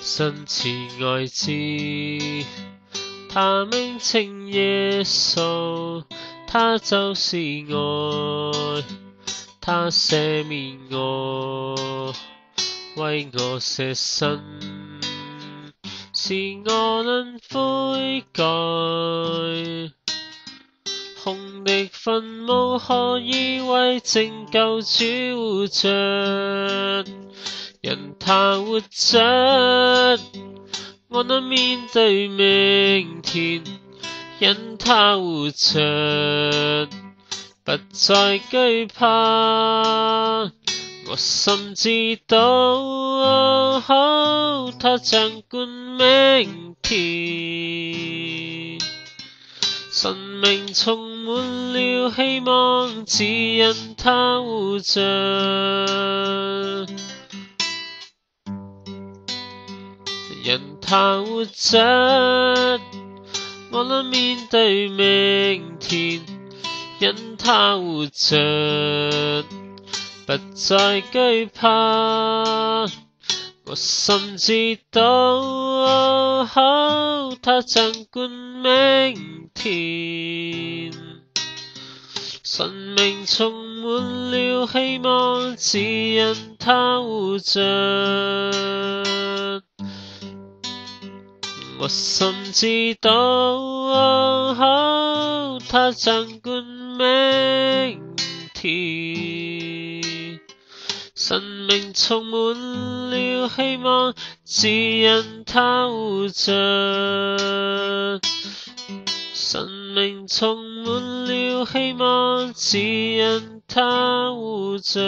神慈愛子，他名稱耶穌，他就是愛，他赦免我，為我捨身，使我能悔改。空的墳墓可以為拯救主活着，因他活着，我能面對明天；因他活着，不再懼怕。我深知道，他掌管明天。生命充滿了希望，只因他活着。因他活着，我能面對明天；因他活着，不再懼怕。我深知道，他掌管明天。生命充滿了希望，只因他活着。我深知道，他掌管明天。生命充滿了希望，只因他活着。生命充滿了希望，只因他活着。